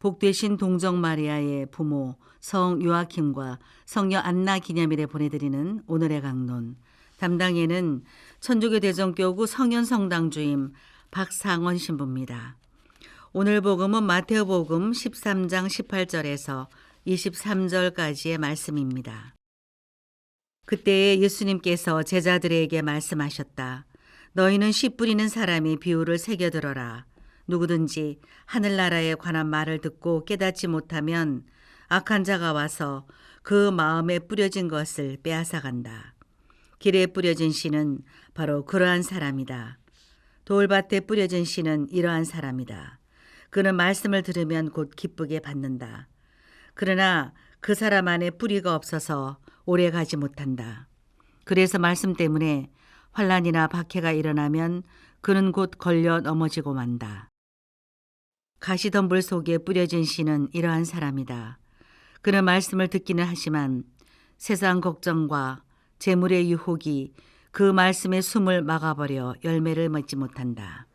복되신 동정 마리아의 부모 성 요아킴과 성녀 안나 기념일에 보내드리는 오늘의 강론. 담당에는 천주교 대전교구 성현성당 주임 박상원 신부입니다. 오늘 복음은 마태복음 13장 18절에서 23절까지의 말씀입니다. 그때에 예수님께서 제자들에게 말씀하셨다. 너희는 씨 뿌리는 사람의 비유를 새겨들어라. 누구든지 하늘나라에 관한 말을 듣고 깨닫지 못하면 악한 자가 와서 그 마음에 뿌려진 것을 빼앗아간다. 길에 뿌려진 씨는 바로 그러한 사람이다. 돌밭에 뿌려진 씨는 이러한 사람이다. 그는 말씀을 들으면 곧 기쁘게 받는다. 그러나 그 사람 안에 뿌리가 없어서 오래 가지 못한다. 그래서 말씀 때문에 환난이나 박해가 일어나면 그는 곧 걸려 넘어지고 만다. 가시덤불 속에 뿌려진 씨는 이러한 사람이다. 그는 말씀을 듣기는 하지만 세상 걱정과 재물의 유혹이 그 말씀의 숨을 막아버려 열매를 맺지 못한다.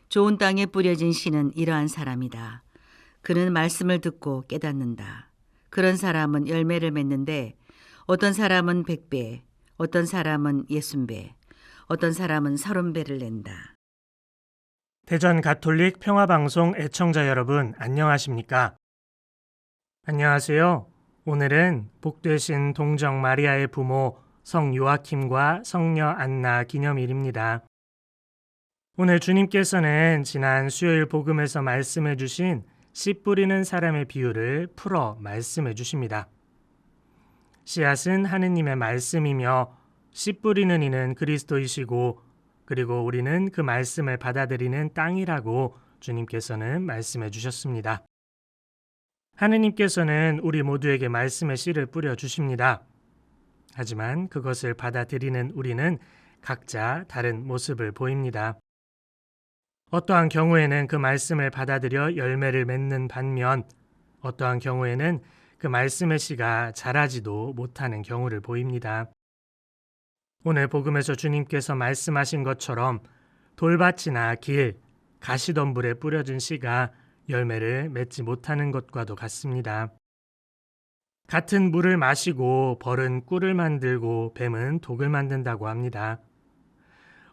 좋은 땅에 뿌려진 씨는 이러한 사람이다. 그는 말씀을 듣고 깨닫는다. 그런 사람은 열매를 맺는데 어떤 사람은 100배, 어떤 사람은 60배, 어떤 사람은 30배를 낸다. 대전 가톨릭 평화방송 애청자 여러분, 안녕하십니까? 안녕하세요. 오늘은 복되신 동정 마리아의 부모 성 요아킴과 성녀 안나 기념일입니다. 오늘 주님께서는 지난 수요일 복음에서 말씀해 주신 씨 뿌리는 사람의 비유를 풀어 말씀해 주십니다. 씨앗은 하느님의 말씀이며 씨 뿌리는 이는 그리스도이시고 그리고 우리는 그 말씀을 받아들이는 땅이라고 주님께서는 말씀해 주셨습니다. 하느님께서는 우리 모두에게 말씀의 씨를 뿌려 주십니다. 하지만 그것을 받아들이는 우리는 각자 다른 모습을 보입니다. 어떠한 경우에는 그 말씀을 받아들여 열매를 맺는 반면 어떠한 경우에는 그 말씀의 씨가 자라지도 못하는 경우를 보입니다. 오늘 복음에서 주님께서 말씀하신 것처럼 돌밭이나 길, 가시덤불에 뿌려진 씨가 열매를 맺지 못하는 것과도 같습니다. 같은 물을 마시고 벌은 꿀을 만들고 뱀은 독을 만든다고 합니다.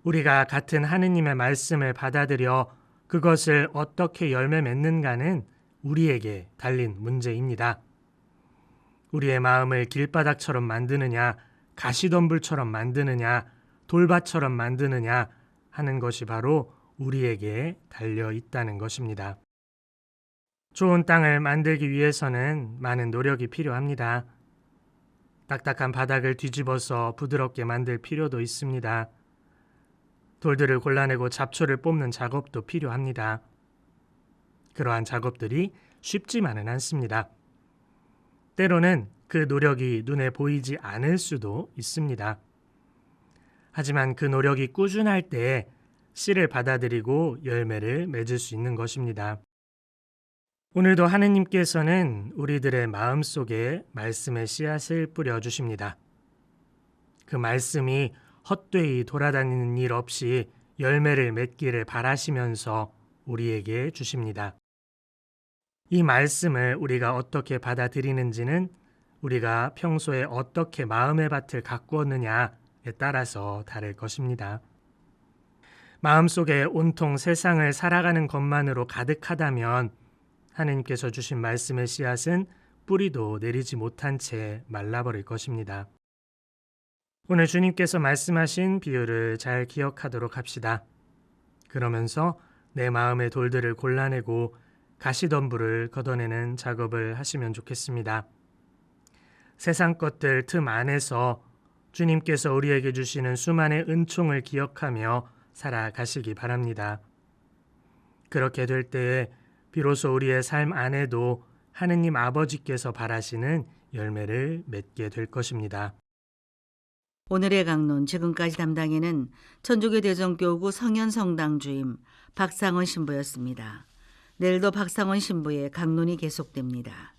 우리가 같은 하느님의 말씀을 받아들여 그것을 어떻게 열매 맺는가는 우리에게 달린 문제입니다. 우리의 마음을 길바닥처럼 만드느냐, 가시덤불처럼 만드느냐, 돌밭처럼 만드느냐 하는 것이 바로 우리에게 달려 있다는 것입니다. 좋은 땅을 만들기 위해서는 많은 노력이 필요합니다. 딱딱한 바닥을 뒤집어서 부드럽게 만들 필요도 있습니다. 돌들을 골라내고 잡초를 뽑는 작업도 필요합니다. 그러한 작업들이 쉽지만은 않습니다. 때로는 그 노력이 눈에 보이지 않을 수도 있습니다. 하지만 그 노력이 꾸준할 때 씨를 받아들이고 열매를 맺을 수 있는 것입니다. 오늘도 하느님께서는 우리들의 마음속에 말씀의 씨앗을 뿌려주십니다. 그 말씀이 헛되이 돌아다니는 일 없이 열매를 맺기를 바라시면서 우리에게 주십니다. 이 말씀을 우리가 어떻게 받아들이는지는 우리가 평소에 어떻게 마음의 밭을 가꾸었느냐에 따라서 다를 것입니다. 마음속에 온통 세상을 살아가는 것만으로 가득하다면 하느님께서 주신 말씀의 씨앗은 뿌리도 내리지 못한 채 말라버릴 것입니다. 오늘 주님께서 말씀하신 비유를 잘 기억하도록 합시다. 그러면서 내 마음의 돌들을 골라내고 가시덤불을 걷어내는 작업을 하시면 좋겠습니다. 세상 것들 틈 안에서 주님께서 우리에게 주시는 수많은 은총을 기억하며 살아가시기 바랍니다. 그렇게 될 때에 비로소 우리의 삶 안에도 하느님 아버지께서 바라시는 열매를 맺게 될 것입니다. 오늘의 강론, 지금까지 담당에는 천주교 대전교구 성현성당 주임 박상원 신부였습니다. 내일도 박상원 신부의 강론이 계속됩니다.